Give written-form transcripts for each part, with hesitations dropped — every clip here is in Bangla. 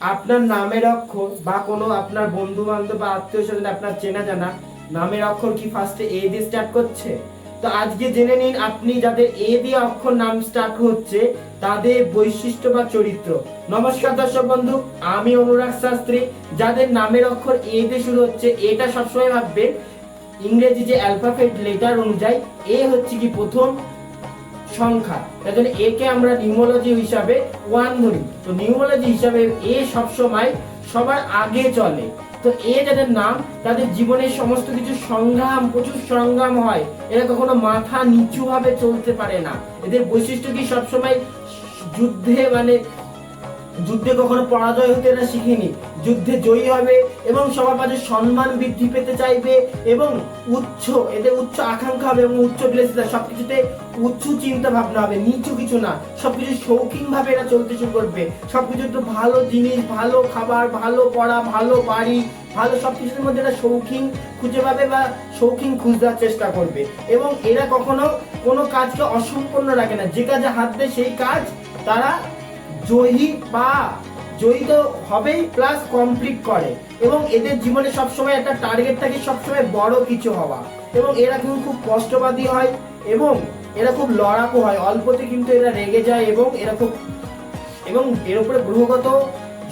আপনার নামের অক্ষর বা কোনো আপনার বন্ধু বান্ধব বা আত্মীয় স্বজন আপনার চেনা জানা নামের অক্ষর কি ফার্স্টে এ দিয়ে স্টার্ট করছে? তো আজকে জেনে নিন আপনি যাদের এ দিয়ে অক্ষর নাম স্টার্ট হচ্ছে তাদের বৈশিষ্ট্য বা চরিত্র। নমস্কার দর্শক বন্ধু, আমি অনুরাগ শাস্ত্রী। যাদের নামের অক্ষর এ দিয়ে শুরু হচ্ছে, এটা সবসময় ভাববেন ইংরেজি যে অ্যালফাবেট লেটার অনুযায়ী এ হচ্ছে কি প্রথম সংখ্যা, তার জন্য এ কে আমরা নিউমোলজি হিসাবে 1 ধরি। তো নিউমোলজি হিসাবে এ সব সময় সবার আগে চলে। তো এ যাদের নাম তাদের জীবনে সমস্ত কিছু সংগ্রাম, প্রচুর সংগ্রাম হয়। এরা কখনো মাথা নিচু ভাবে চলতে পারে না। এদের বৈশিষ্ট্য কি সবসময় যুদ্ধে যুদ্ধে কখনো পরাজয় হতে এরা শিখিনি, যুদ্ধে জয়ী হবে এবং সবার মাঝে সম্মান বৃদ্ধি পেতে চাইবে এবং এদের উচ্চ আকাঙ্ক্ষা হবে এবং উচ্চ বিলাসিতা, সবকিছুতে উচ্চ চিন্তা ভাবনা হবে, নিচু কিছু না। সবকিছু শৌখিন ভাবে এরা চলতে শুরু করবে। সবকিছু একটু ভালো জিনিস, ভালো খাবার, ভালো পড়া, ভালো বাড়ি, ভালো সবকিছুর মধ্যে এরা শৌখিন খুঁজে পাবে বা শৌখিন খুঁজার চেষ্টা করবে। এবং এরা কখনো কোনো কাজকে অসম্পূর্ণ রাখে না। যে কাজে হাত দেয় সেই কাজ তারা জয়ী তো হবেই, প্লাস কমপ্লিট করে। এবং এদের জীবনে সবসময় একটা টার্গেট থাকে, সবসময় বড় কিছু হওয়া। এবং এরা কিন্তু খুব কষ্টবাদী হয় এবং এরা খুব লড়াকু হয়, অল্পতে কিন্তু এরা রেগে যায় এবং এবং এর উপরে গ্রহগত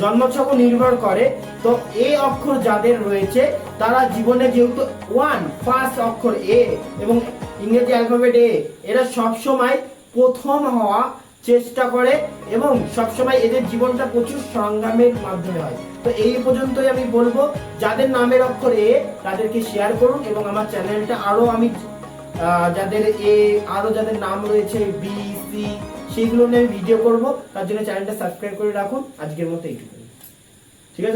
জন্মছকও নির্ভর করে। তো এ অক্ষর যাদের রয়েছে তারা জীবনে যেহেতু ফার্স্ট অক্ষর এ এবং ইংরেজি অ্যালফাবেট এ, এরা সবসময় প্রথম হওয়া চেষ্টা করে এবং সবসময় এদের জীবনটা প্রচুর সংগ্রামের মাধ্যমে হয়। তো এই পর্যন্তই আমি বলবো, যাদের নামের অক্ষর এ তাদেরকে শেয়ার করুন এবং আমার চ্যানেলটা যাদের নাম রয়েছে বি সি সেইগুলো নিয়ে আমি ভিডিও করব। তার জন্য চ্যানেলটা সাবস্ক্রাইব করে রাখুন। আজকের মতো এইটুকু, ঠিক আছে।